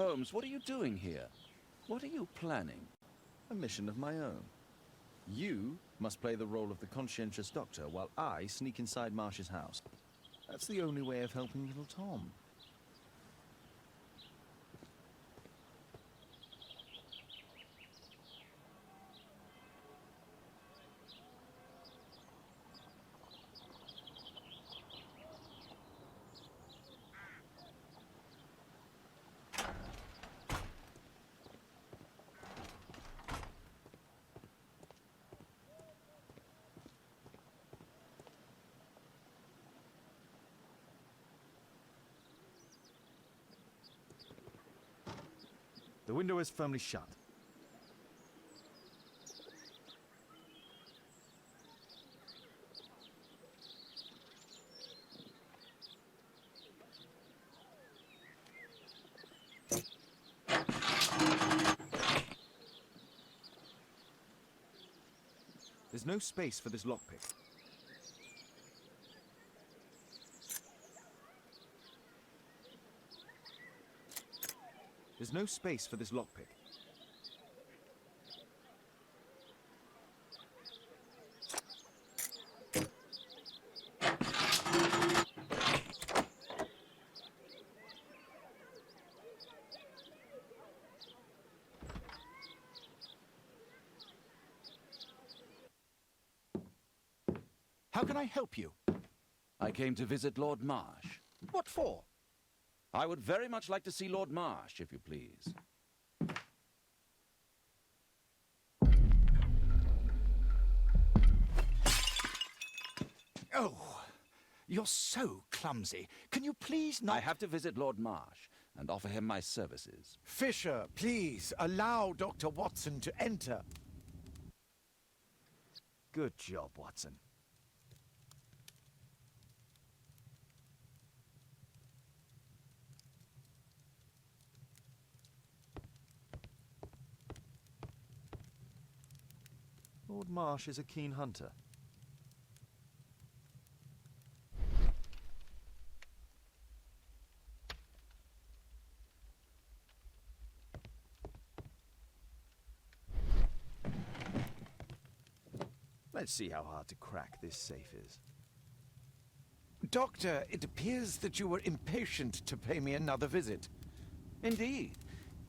Holmes, what are you doing here? What are you planning? A mission of my own. You must play the role of the conscientious doctor while I sneak inside Marsh's house. That's the only way of helping little Tom. The window is firmly shut. There's no space for this lockpick. There's no space for this lockpick. How can I help you? I came to visit Lord Marsh. What for? I would very much like to see Lord Marsh, if you please. Oh, you're so clumsy. Can you please not... I have to visit Lord Marsh and offer him my services. Fisher, please, allow Dr. Watson to enter. Good job, Watson. Lord Marsh is a keen hunter. Let's see how hard to crack this safe is. Doctor, it appears that you were impatient to pay me another visit. Indeed.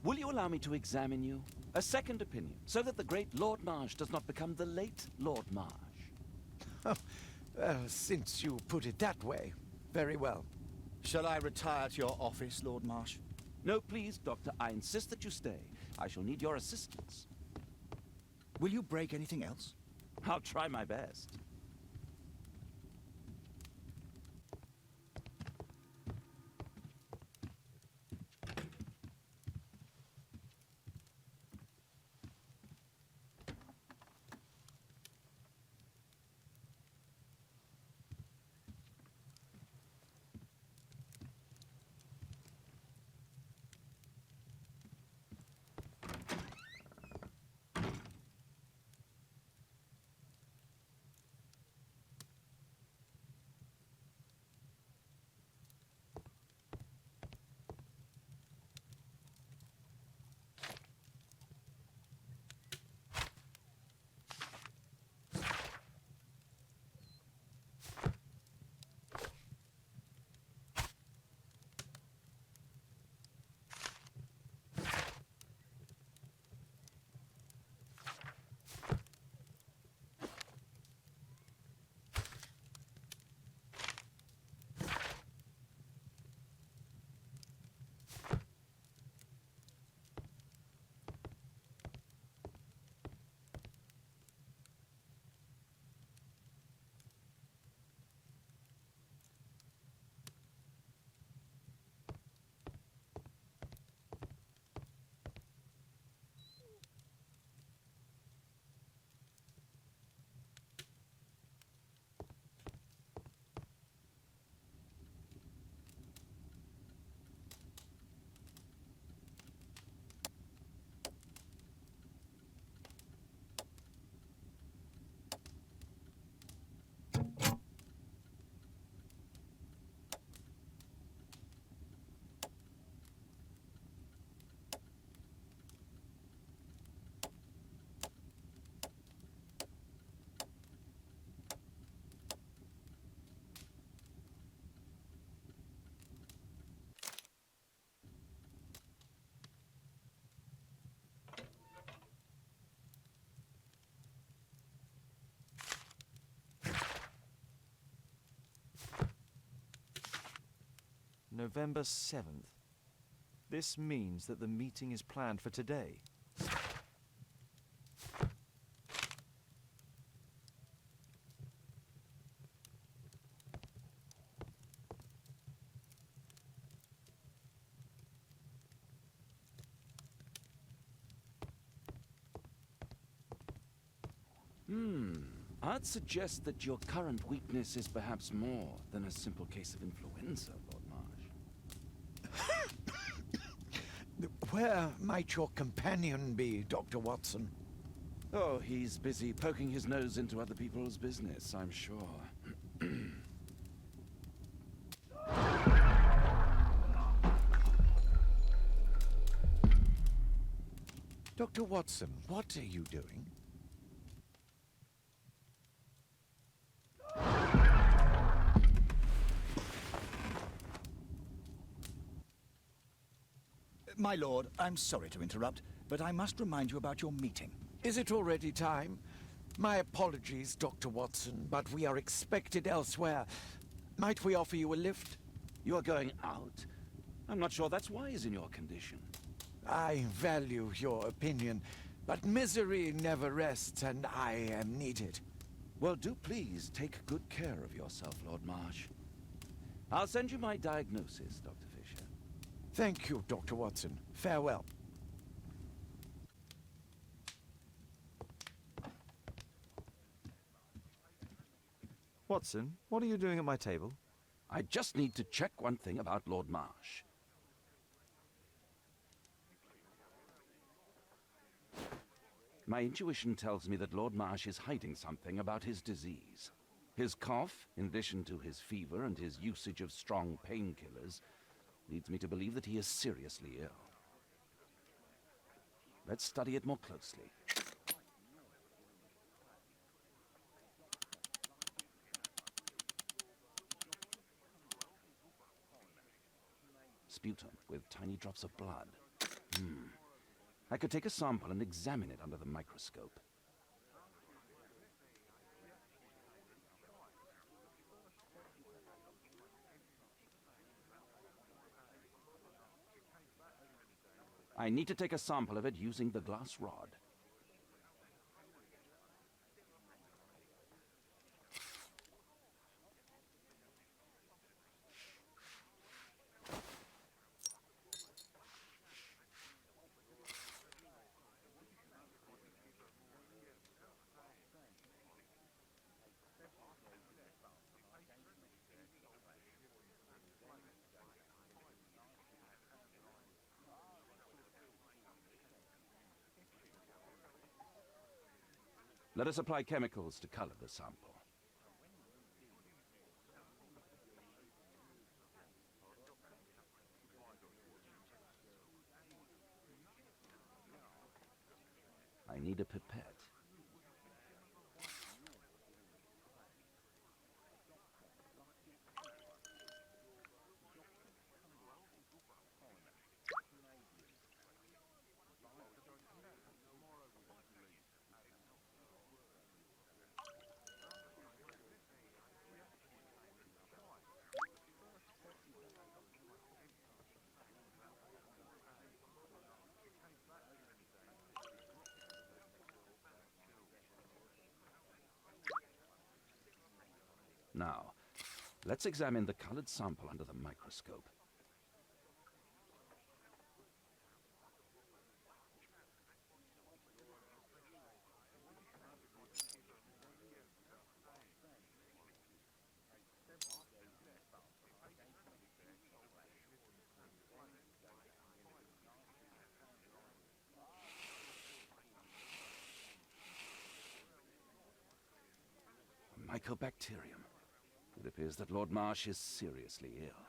Will you allow me to examine you? A second opinion, so that the great Lord Marsh does not become the late Lord Marsh. Since you put it that way, very well. Shall I retire to your office, Lord Marsh? No, please, Doctor. I insist that you stay. I shall need your assistance. Will you break anything else? I'll try my best. November 7th. This means that the meeting is planned for today. I'd suggest that your current weakness is perhaps more than a simple case of influenza, Lord Marsh. Where might your companion be, Dr. Watson? Oh, he's busy poking his nose into other people's business, I'm sure. Dr. Watson, what are you doing? My lord, I'm sorry to interrupt, but I must remind you about your meeting. Is it already time? My apologies, Dr. Watson, but we are expected elsewhere. Might we offer you a lift? You are going out? I'm not sure that's wise in your condition. I value your opinion, but misery never rests, and I am needed. Well, do please take good care of yourself, Lord Marsh. I'll send you my diagnosis, Dr. Fisher. Thank you, Dr. Watson. Farewell. Watson, what are you doing at my table? I just need to check one thing about Lord Marsh. My intuition tells me that Lord Marsh is hiding something about his disease. His cough, in addition to his fever and his usage of strong painkillers, leads me to believe that he is seriously ill. Let's study it more closely. Sputum with tiny drops of blood. I could take a sample and examine it under the microscope. I need to take a sample of it using the glass rod. Let us apply chemicals to color the sample. I need a pipette. Now, let's examine the colored sample under the microscope. Mycobacterium. It appears that Lord Marsh is seriously ill.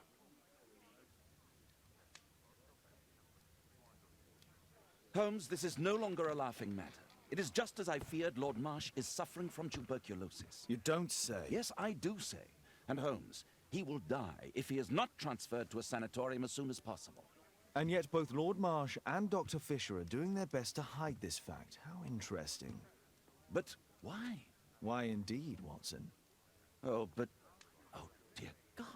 Holmes, this is no longer a laughing matter. It is just as I feared. Lord Marsh is suffering from tuberculosis. You don't say. Yes, I do say. And Holmes, he will die if he is not transferred to a sanatorium as soon as possible. And yet both Lord Marsh and Dr. Fisher are doing their best to hide this fact. How interesting. But why? Why indeed, Watson? Oh, but... Oh, dear God.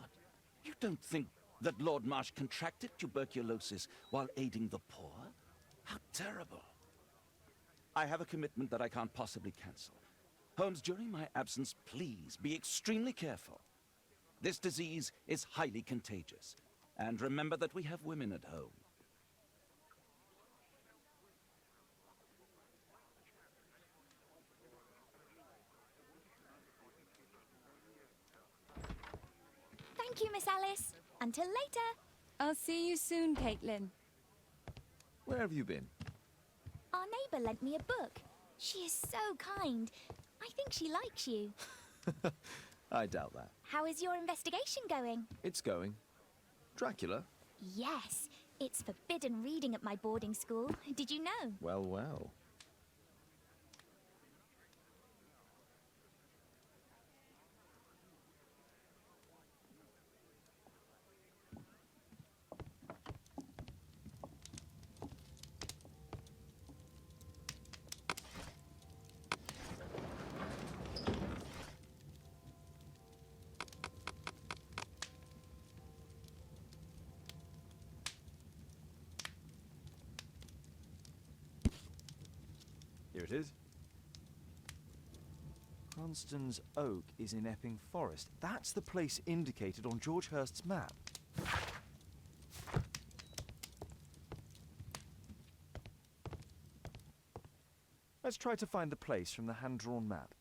You don't think That Lord Marsh contracted tuberculosis while aiding the poor? How terrible. I have a commitment that I can't possibly cancel. Holmes, during my absence, please be extremely careful. This disease is highly contagious. And remember that we have women at home. Thank you, Miss Alice. Until later. I'll see you soon, Caitlin. Where have you been? Our neighbour lent me a book. She is so kind. I think she likes you. I doubt that. How is your investigation going? It's going. Dracula? Yes, it's forbidden reading at my boarding school. Did you know? Well, well. Here it is. Cranston's Oak is in Epping Forest. That's the place indicated on George Hurst's map. Let's try to find the place from the hand-drawn map.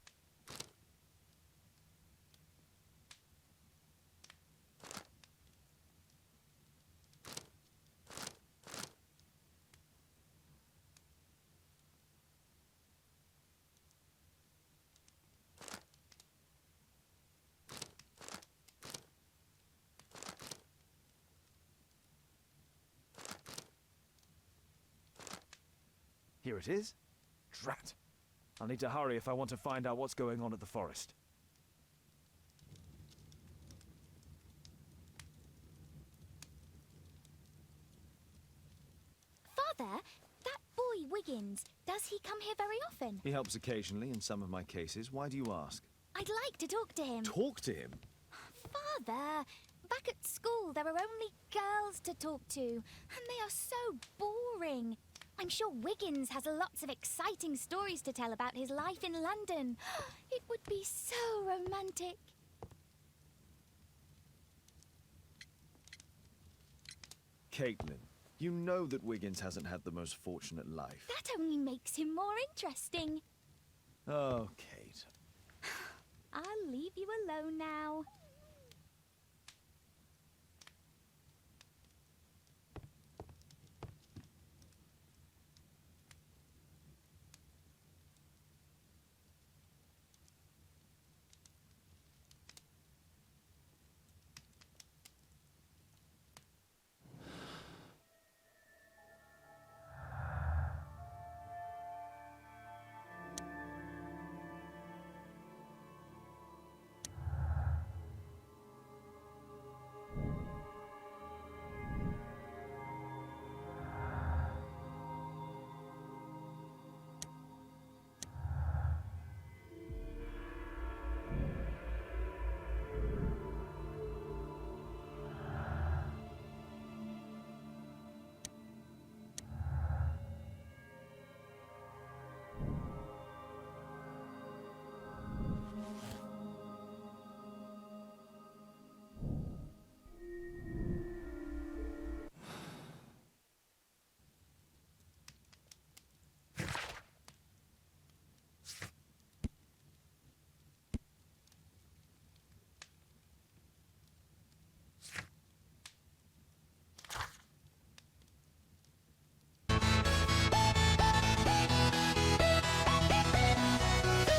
Here it is. Drat. I'll need to hurry if I want to find out what's going on at the forest. Father, that boy Wiggins, does he come here very often? He helps occasionally in some of my cases. Why do you ask? I'd like to talk to him. Talk to him? Father, back at school there are only girls to talk to, and they are so boring. I'm sure Wiggins has lots of exciting stories to tell about his life in London. It would be so romantic. Caitlin, you know that Wiggins hasn't had the most fortunate life. That only makes him more interesting. Oh, Kate. I'll leave you alone now.